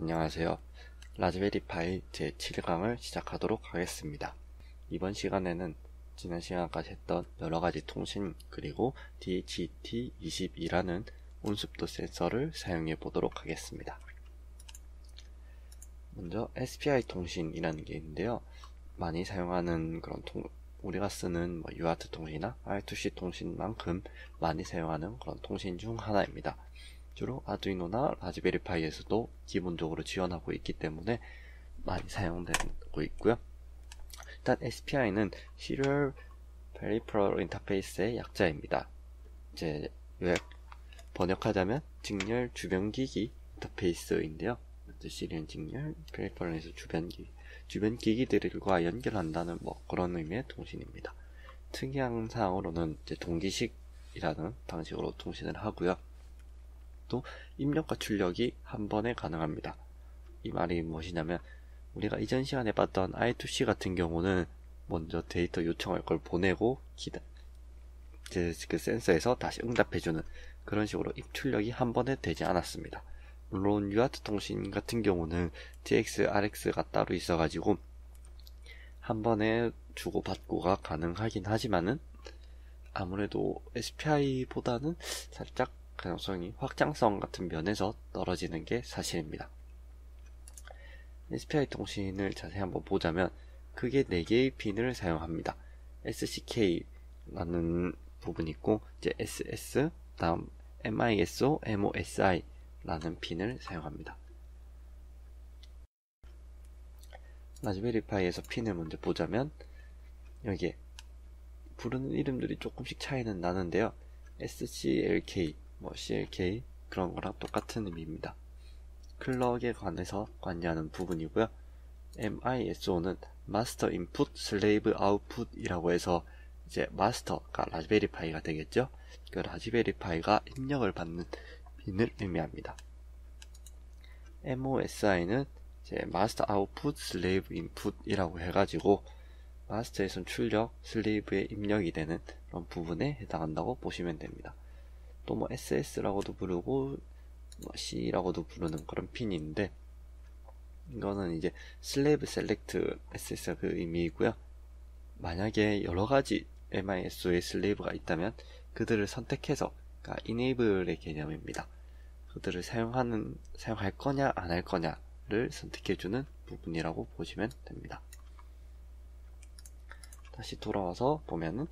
안녕하세요. 라즈베리 파이 제7강을 시작하도록 하겠습니다. 이번 시간에는 지난 시간까지 했던 여러가지 통신 그리고 DHT22라는 온습도 센서를 사용해 보도록 하겠습니다. 먼저 SPI 통신이라는 게 있는데요. 많이 사용하는 그런 우리가 쓰는 UART 통신이나 I2C 통신만큼 많이 사용하는 그런 통신 중 하나입니다. 주로 아두이노나 라즈베리 파이에서도 기본적으로 지원하고 있기 때문에 많이 사용되고 있고요. 일단 SPI는 Serial Peripheral Interface의 약자입니다. 이제 번역하자면 직렬 주변기기 인터페이스인데요. Serial 직렬, Peripheral에서 주변 기기들과 연결한다는 그런 의미의 통신입니다. 특이한 사항으로는 이제 동기식이라는 방식으로 통신을 하고요. 또 입력과 출력이 한 번에 가능합니다. 이 말이 무엇이냐면 우리가 이전 시간에 봤던 I2C 같은 경우는 먼저 데이터 요청할 걸 보내고 그 센서에서 다시 응답해주는 그런 식으로 입출력이 한 번에 되지 않았습니다. 물론 UART 통신 같은 경우는 TX, RX가 따로 있어가지고 한 번에 주고받고가 가능하긴 하지만은 아무래도 SPI보다는 살짝 가능성이 확장성 같은 면에서 떨어지는 게 사실입니다. SPI 통신을 자세히 한번 보자면 크게 4개의 핀을 사용합니다. SCK라는 부분이 있고 이제 SS, 다음 MISO, MOSI라는 핀을 사용합니다. 라즈베리 파이에서 핀을 먼저 보자면 여기에 부르는 이름들이 조금씩 차이는 나는데요. SCLK, CLK 그런 거랑 똑같은 의미입니다. 클럭에 관해서 관여하는 부분이고요. MISO는 마스터 인풋 슬레이브 아웃풋이라고 해서 이제 마스터가 라즈베리 파이가 되겠죠. 그 라즈베리 파이가 입력을 받는 핀을 의미합니다. MOSI는 이제 마스터 아웃풋 슬레이브 인풋이라고 해가지고 마스터에선 출력, 슬레이브에 입력이 되는 그런 부분에 해당한다고 보시면 됩니다. 또 SS라고도 부르고 C라고도 부르는 그런 핀인데 이거는 이제 슬레이브 셀렉트 SS가 그 의미이고요. 만약에 여러가지 MISO의 슬레이브가 있다면 그들을 선택해서 그러니까 enable의 개념입니다. 그들을 사용할 거냐 안 할 거냐를 선택해주는 부분이라고 보시면 됩니다. 다시 돌아와서 보면은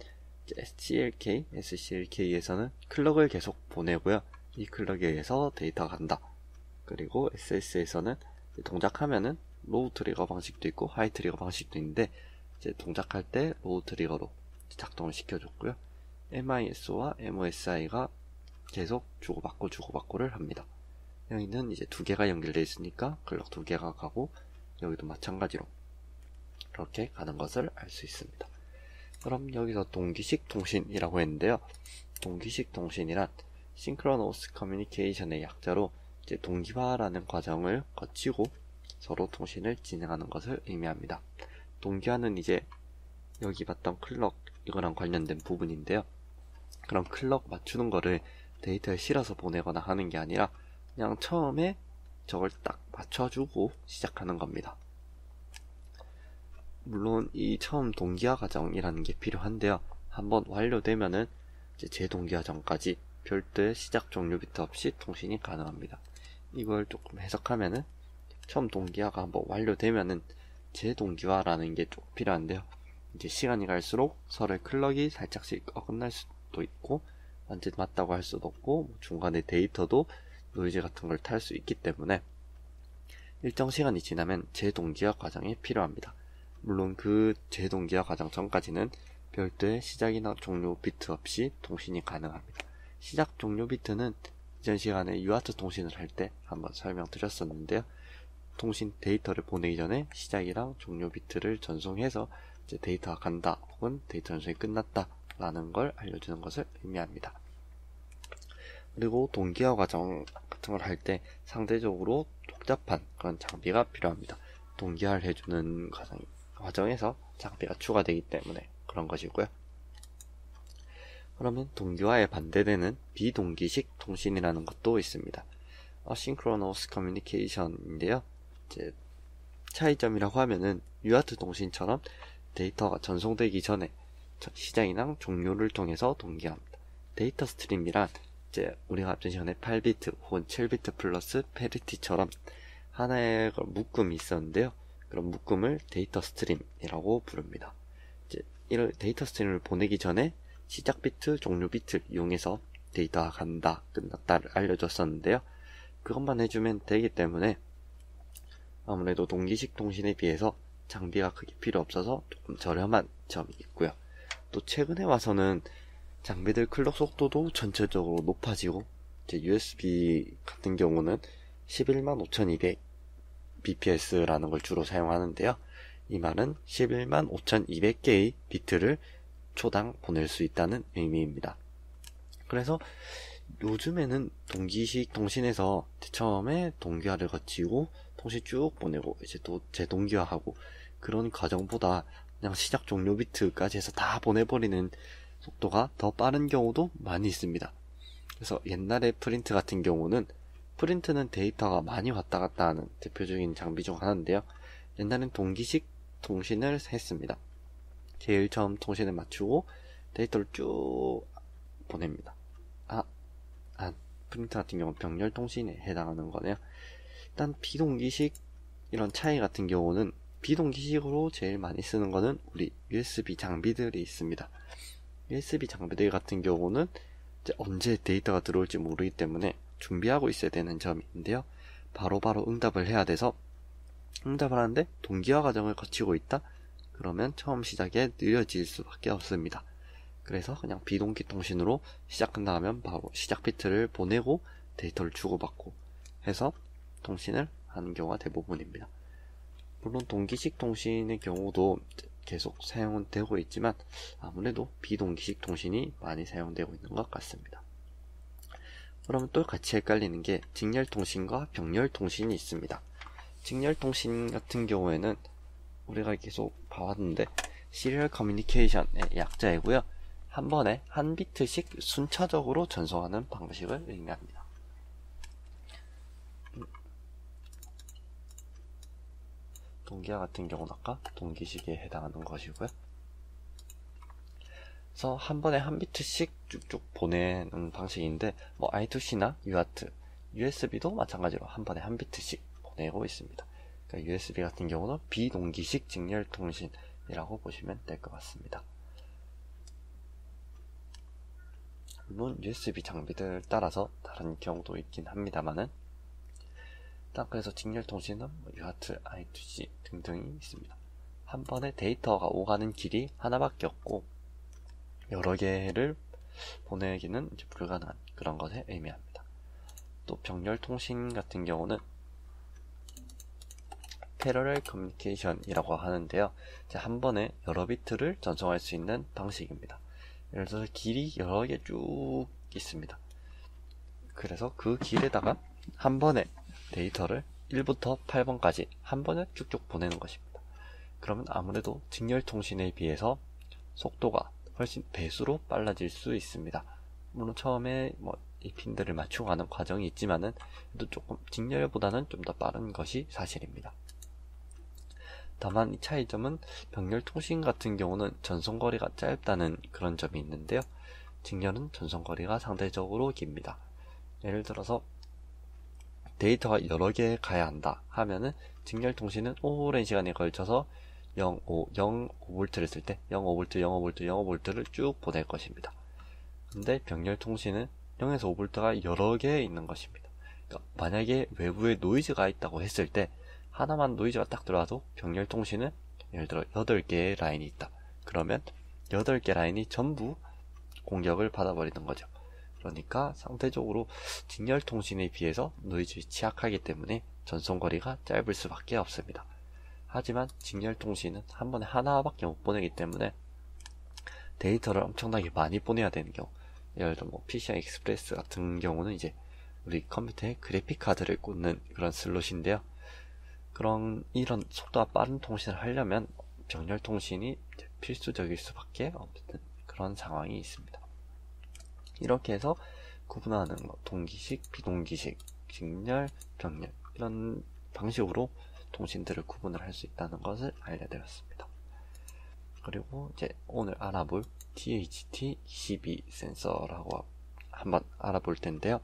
SCLK에서는 클럭을 계속 보내고요. 이 클럭에 의해서 데이터가 간다. 그리고 SS에서는 동작하면은 로우 트리거 방식도 있고 하이 트리거 방식도 있는데 이제 동작할 때 로우 트리거로 작동을 시켜줬고요. MISO와 MOSI가 계속 주고받고를 합니다. 여기는 이제 2개가 연결되어 있으니까 클럭 2개가 가고 여기도 마찬가지로 그렇게 가는 것을 알 수 있습니다. 그럼 여기서 동기식 통신이라고 했는데요. 동기식 통신이란 Synchronous Communication의 약자로 이제 동기화라는 과정을 거치고 서로 통신을 진행하는 것을 의미합니다. 동기화는 이제 여기 봤던 클럭 이거랑 관련된 부분인데요. 그럼 클럭 맞추는 거를 데이터에 실어서 보내거나 하는 게 아니라 그냥 처음에 저걸 딱 맞춰주고 시작하는 겁니다. 물론 이 처음 동기화 과정이라는 게 필요한데요. 한번 완료되면은 이제 재동기화 전까지 별도의 시작 종료 비트 없이 통신이 가능합니다. 이걸 조금 해석하면은 처음 동기화가 한번 완료되면은 재동기화라는 게 좀 필요한데요. 이제 시간이 갈수록 서로의 클럭이 살짝씩 어긋날 수도 있고 완전 맞다고 할 수도 없고 중간에 데이터도 노이즈 같은 걸 탈 수 있기 때문에 일정 시간이 지나면 재동기화 과정이 필요합니다. 물론 그 재동기화 과정 전까지는 별도의 시작이나 종료 비트 없이 통신이 가능합니다. 시작 종료 비트는 이전 시간에 UART 통신을 할 때 한번 설명드렸었는데요. 통신 데이터를 보내기 전에 시작이랑 종료 비트를 전송해서 이제 데이터가 간다 혹은 데이터 전송이 끝났다 라는 걸 알려주는 것을 의미합니다. 그리고 동기화 과정 같은 걸 할 때 상대적으로 복잡한 그런 장비가 필요합니다. 동기화를 해주는 과정에서 장비가 추가되기 때문에 그런 것이고요. 그러면 동기화에 반대되는 비동기식 통신이라는 것도 있습니다. 어싱크로너스 커뮤니케이션인데요. 이제 차이점이라고 하면은 UART 통신처럼 데이터가 전송되기 전에 시작이랑 종료를 통해서 동기화합니다. 데이터 스트림이란 이제 우리가 앞전 시간에 8비트 혹은 7비트 플러스 페리티처럼 하나의 묶음이 있었는데요. 그런 묶음을 데이터 스트림이라고 부릅니다. 이제 이런 데이터 스트림을 보내기 전에 시작 비트, 종료 비트를 이용해서 데이터가 간다, 끝났다를 알려줬었는데요. 그것만 해주면 되기 때문에 아무래도 동기식 통신에 비해서 장비가 크게 필요 없어서 조금 저렴한 점이 있고요. 또 최근에 와서는 장비들 클럭 속도도 전체적으로 높아지고, 이제 USB 같은 경우는 115,200 bps라는 걸 주로 사용하는데요. 이 말은 115,200개의 비트를 초당 보낼 수 있다는 의미입니다. 그래서 요즘에는 동기식 통신에서 처음에 동기화를 거치고 통신 쭉 보내고 이제 또 재동기화하고 그런 과정보다 그냥 시작 종료 비트까지 해서 다 보내버리는 속도가 더 빠른 경우도 많이 있습니다. 그래서 옛날에 프린트 같은 경우는 프린트는 데이터가 많이 왔다 갔다 하는 대표적인 장비 중 하나인데요. 옛날엔 동기식 통신을 했습니다. 제일 처음 통신을 맞추고 데이터를 쭉 보냅니다. 프린트 같은 경우는 병렬 통신에 해당하는 거네요. 일단 비동기식 이런 차이 같은 경우는 비동기식으로 제일 많이 쓰는 거는 우리 USB 장비들이 있습니다. USB 장비들 같은 경우는 이제 언제 데이터가 들어올지 모르기 때문에 준비하고 있어야 되는 점이 있는데요. 바로바로 응답을 해야 돼서 응답을 하는데 동기화 과정을 거치고 있다? 그러면 처음 시작에 느려질 수밖에 없습니다. 그래서 그냥 비동기 통신으로 시작 끝나면 바로 시작 비트를 보내고 데이터를 주고받고 해서 통신을 하는 경우가 대부분입니다. 물론 동기식 통신의 경우도 계속 사용은 되고 있지만 아무래도 비동기식 통신이 많이 사용되고 있는 것 같습니다. 그러면 또 같이 헷갈리는 게 직렬 통신과 병렬 통신이 있습니다. 직렬 통신 같은 경우에는 우리가 계속 봐왔는데 시리얼 커뮤니케이션의 약자이고요. 한 번에 한 비트씩 순차적으로 전송하는 방식을 의미합니다. 동기화 같은 경우는 아까 동기식에 해당하는 것이고요. 그래서 한 번에 한 비트씩 쭉쭉 보내는 방식인데 뭐 I2C나 UART, USB도 마찬가지로 한 번에 한 비트씩 보내고 있습니다. 그러니까 USB 같은 경우는 비동기식 직렬 통신이라고 보시면 될 것 같습니다. 물론 USB 장비들 따라서 다른 경우도 있긴 합니다만은 일단 그래서 직렬 통신은 UART, I2C 등등이 있습니다. 한 번에 데이터가 오가는 길이 하나밖에 없고 여러 개를 보내기는 이제 불가능한 그런 것에 의미합니다. 또 병렬 통신 같은 경우는 패러렐 커뮤니케이션이라고 하는데요. 한 번에 여러 비트를 전송할 수 있는 방식입니다. 예를 들어서 길이 여러 개 쭉 있습니다. 그래서 그 길에다가 한 번에 데이터를 1부터 8번까지 한 번에 쭉쭉 보내는 것입니다. 그러면 아무래도 직렬 통신에 비해서 속도가 훨씬 배수로 빨라질 수 있습니다. 물론 처음에 이 핀들을 맞추고 가는 과정이 있지만은 또 조금 직렬보다는 좀 더 빠른 것이 사실입니다. 다만 이 차이점은 병렬 통신 같은 경우는 전송거리가 짧다는 그런 점이 있는데요. 직렬은 전송거리가 상대적으로 깁니다. 예를 들어서 데이터가 여러 개 가야 한다 하면은 직렬 통신은 오랜 시간에 걸쳐서 0.5V를 쓸 때 0.5V, 0.5V, 0.5V를 쭉 보낼 것입니다. 근데 병렬 통신은 0에서 5V가 여러 개 있는 것입니다. 그러니까 만약에 외부에 노이즈가 있다고 했을 때 하나만 노이즈가 딱 들어와도 병렬 통신은 예를 들어 8개의 라인이 있다. 그러면 8개 라인이 전부 공격을 받아버리는 거죠. 그러니까 상대적으로 직렬 통신에 비해서 노이즈에 취약하기 때문에 전송거리가 짧을 수밖에 없습니다. 하지만 직렬 통신은 한 번에 하나밖에 못 보내기 때문에 데이터를 엄청나게 많이 보내야 되는 경우, 예를 들어 PCI 익스프레스 같은 경우는 이제 우리 컴퓨터에 그래픽 카드를 꽂는 그런 슬롯인데요. 이런 속도가 빠른 통신을 하려면 병렬 통신이 필수적일 수밖에 없는 그런 상황이 있습니다. 이렇게 해서 구분하는 동기식, 비동기식 직렬, 병렬 이런 방식으로 통신들을 구분을 할 수 있다는 것을 알려드렸습니다. 그리고 이제 오늘 알아볼 DHT22 센서라고 한번 알아볼 텐데요.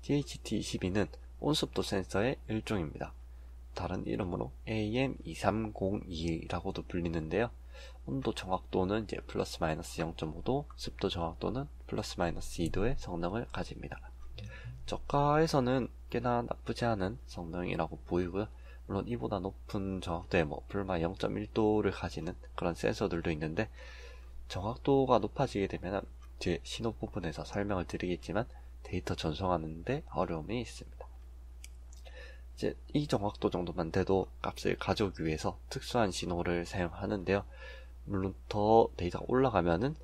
DHT22는 온습도 센서의 일종입니다. 다른 이름으로 AM2302라고도 불리는데요. 온도 정확도는 이제 플러스 마이너스 0.5도, 습도 정확도는 플러스 마이너스 2도의 성능을 가집니다. 저가에서는 꽤나 나쁘지 않은 성능이라고 보이고요. 물론 이보다 높은 정확도의 불과 0.1도를 가지는 그런 센서들도 있는데, 정확도가 높아지게 되면 뒤에 신호 부분에서 설명을 드리겠지만 데이터 전송하는데 어려움이 있습니다. 이제 이 정확도 정도만 돼도 값을 가져오기 위해서 특수한 신호를 사용하는데요. 물론 더 데이터가 올라가면은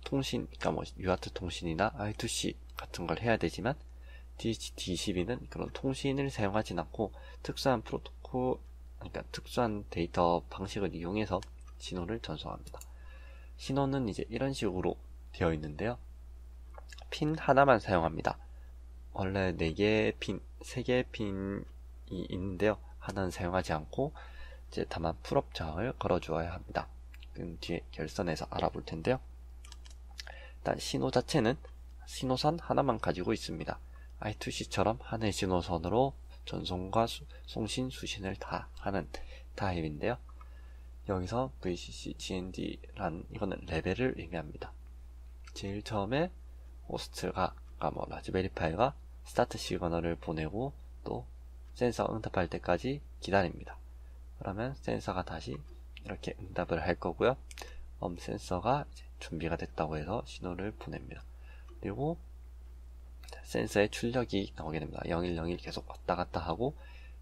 통신, 그러니까 UART 통신이나 I2C 같은 걸 해야 되지만 DHT22는 그런 통신을 사용하진 않고 특수한 프로토콜, 그러니까 특수한 데이터 방식을 이용해서 신호를 전송합니다. 신호는 이제 이런 식으로 되어 있는데요. 핀 하나만 사용합니다. 원래 4개의 핀, 3개의 핀이 있는데요. 하나는 사용하지 않고 이제 다만 풀업 저항을 걸어 주어야 합니다. 그럼 뒤에 결선에서 알아볼 텐데요. 일단 신호 자체는 신호선 하나만 가지고 있습니다. I2C처럼 하나의 신호선으로 전송과 송신, 수신을 다 하는 타입인데요. 여기서 VCC, GND란 이거는 레벨을 의미합니다. 제일 처음에 호스트가, 라즈베리 파이가 스타트 시그널을 보내고 또 센서 응답할 때까지 기다립니다. 그러면 센서가 다시 이렇게 응답을 할 거고요. 센서가 이제 준비가 됐다고 해서 신호를 보냅니다. 그리고 센서의 출력이 나오게 됩니다. 0101 계속 왔다 갔다 하고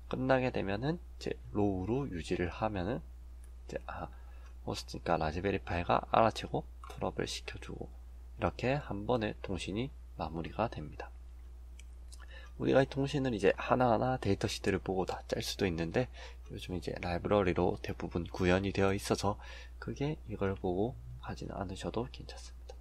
끝나게 되면은 이제 로우로 유지를 하면은 이제 호스트니까 라즈베리 파이가 알아채고 풀업을 시켜주고 이렇게 한 번에 통신이 마무리가 됩니다. 우리가 이 통신을 이제 하나하나 데이터 시트를 보고 다 짤 수도 있는데 요즘 이제 라이브러리로 대부분 구현이 되어 있어서 그게 이걸 보고 하지는 않으셔도 괜찮습니다.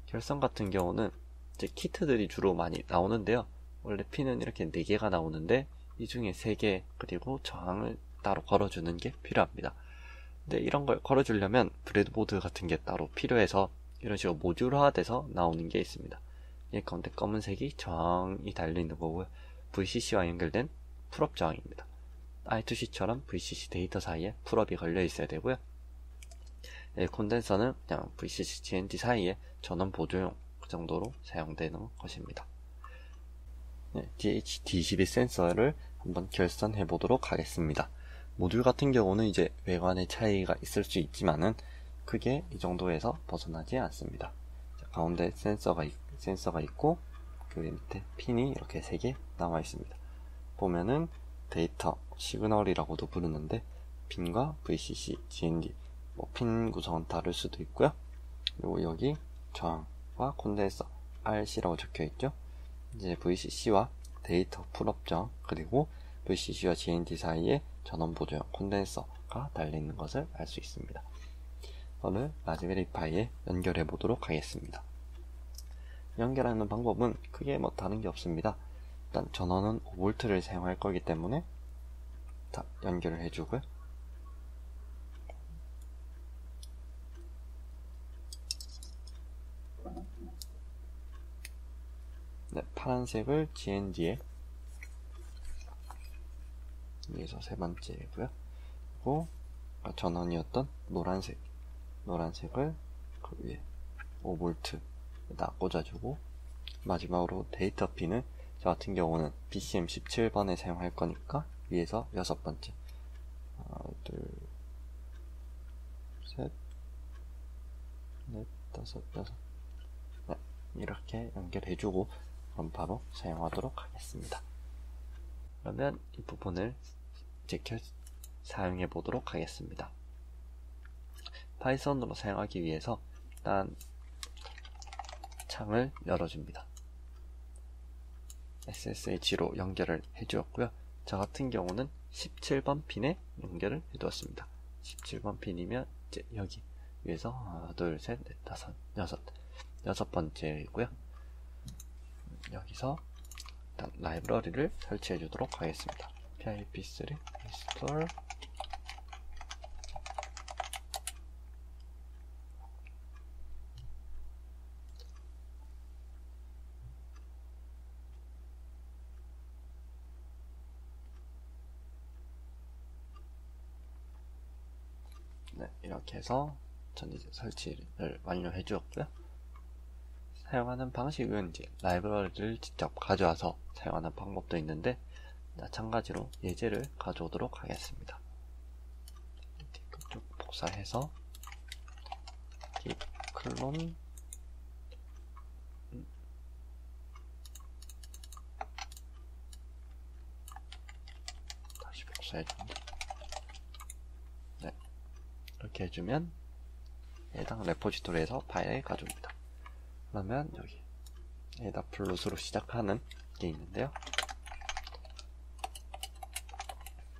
결선 같은 경우는 이제 키트들이 주로 많이 나오는데요. 원래 핀은 이렇게 4개가 나오는데 이 중에 3개 그리고 저항을 따로 걸어주는 게 필요합니다. 근데 이런 걸 걸어주려면 브레드보드 같은 게 따로 필요해서 이런 식으로 모듈화 돼서 나오는 게 있습니다. 이 가운데 검은색이 저항이 달려있는 거고요. VCC와 연결된 풀업 저항입니다. I2C처럼 VCC 데이터 사이에 풀업이 걸려 있어야 되고요. 콘덴서는 그냥 VCC GND 사이에 전원 보조용 그 정도로 사용되는 것입니다. DHT22 센서를 한번 결선해 보도록 하겠습니다. 모듈 같은 경우는 이제 외관의 차이가 있을 수 있지만은 크게 이 정도에서 벗어나지 않습니다. 가운데 센서가 있고 그 밑에 핀이 이렇게 3개 나와 있습니다. 보면은 데이터 시그널이라고도 부르는데 핀과 VCC, GND 핀 구성은 다를 수도 있고요. 그리고 여기 저항과 콘덴서 RC라고 적혀 있죠. 이제 VCC와 데이터 풀업정 그리고 VCC와 GND 사이에 전원 보조용 콘덴서가 달려있는 것을 알 수 있습니다. 오늘 라즈베리 파이에 연결해 보도록 하겠습니다. 연결하는 방법은 크게 다른 게 없습니다. 일단 전원은 5V를 사용할 거기 때문에 다 연결을 해주고요. 파란색을 GND에 여기서 3번째고요. 그리고 전원이었던 노란색을 그 위에 5V에다 꽂아주고 마지막으로 데이터 핀을 저 같은 경우는 BCM 17번에 사용할 거니까 위에서 6번째 하나, 둘, 셋, 넷, 다섯, 여섯 이렇게 연결해주고 그럼 바로 사용하도록 하겠습니다. 그러면 이 부분을 이제 사용해 보도록 하겠습니다. 파이썬으로 사용하기 위해서 일단 창을 열어줍니다. SSH로 연결을 해주었고요. 저 같은 경우는 17번 핀에 연결을 해두었습니다. 17번 핀이면 이제 여기 위에서 하나, 둘, 셋, 넷, 다섯, 여섯 번째이고요. 여기서 일단 라이브러리를 설치해 주도록 하겠습니다. pip3 install. 네, 이렇게 해서 전 이제 설치를 완료해 주었고요. 사용하는 방식은 이제 라이브러리를 직접 가져와서 사용하는 방법도 있는데, 마찬가지로 예제를 가져오도록 하겠습니다. 쭉 복사해서 git 클론 다시 복사해줍니다. 네, 이렇게 해주면 해당 레포지토리에서 파일을 가져옵니다. 그러면 여기 에다플롯으로 시작하는 게 있는데요.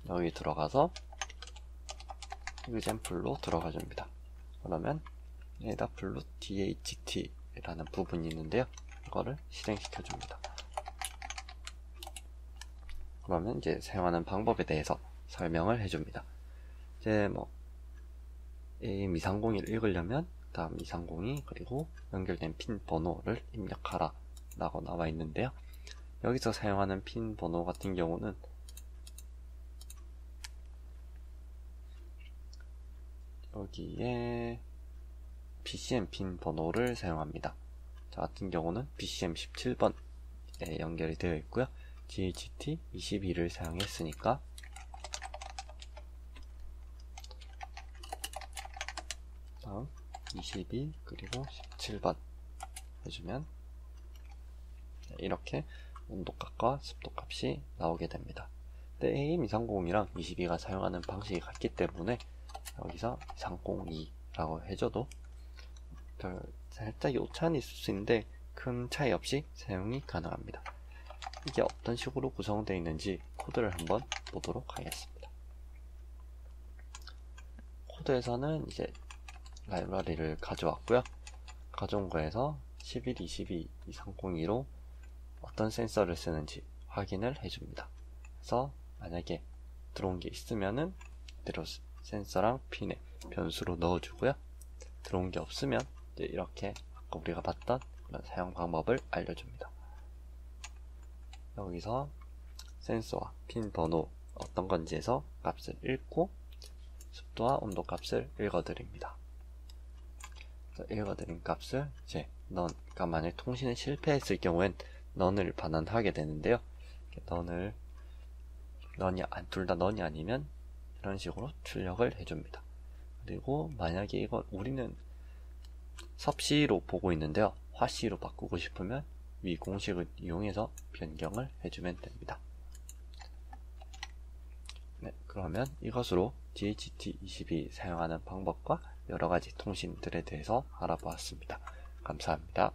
여기 들어가서 example로 들어가 줍니다. 그러면 에다플롯 DHT라는 부분이 있는데요. 이거를 실행시켜 줍니다. 그러면 이제 사용하는 방법에 대해서 설명을 해줍니다. 이제 뭐 A230을 읽으려면 다음 230이 그리고 연결된 핀 번호를 입력하라 라고 나와 있는데요. 여기서 사용하는 핀 번호 같은 경우는 여기에 BCM 핀 번호를 사용합니다. 저 같은 경우는 BCM 17번에 연결이 되어 있고요. GHT 22를 사용했으니까 다음 22 그리고 17번 해주면 이렇게 온도값과 습도값이 나오게 됩니다. 근데 AM230이랑 22가 사용하는 방식이 같기 때문에 여기서 230이라고 해줘도 살짝 오차는 있을 수 있는데 큰 차이 없이 사용이 가능합니다. 이게 어떤 식으로 구성되어 있는지 코드를 한번 보도록 하겠습니다. 코드에서는 이제 라이브러리를 가져왔고요. 가져온 거에서 11, 22, 2302로 어떤 센서를 쓰는지 확인을 해줍니다. 그래서 만약에 들어온 게 있으면은 그대로 센서랑 핀에 변수로 넣어주고요. 들어온 게 없으면 이제 이렇게 아까 우리가 봤던 그런 사용 방법을 알려줍니다. 여기서 센서와 핀 번호 어떤 건지 해서 값을 읽고 습도와 온도 값을 읽어드립니다. 읽어드린 값을 이제 그러니까 만약 통신에 실패했을 경우엔 넌을 반환하게 되는데요. 둘 다 넌이 아니면 이런 식으로 출력을 해줍니다. 그리고 만약에 이거 우리는 섭씨로 보고 있는데요. 화씨로 바꾸고 싶으면 위 공식을 이용해서 변경을 해주면 됩니다. 네, 그러면 이것으로 DHT22 사용하는 방법과 여러가지 통신들에 대해서 알아보았습니다. 감사합니다.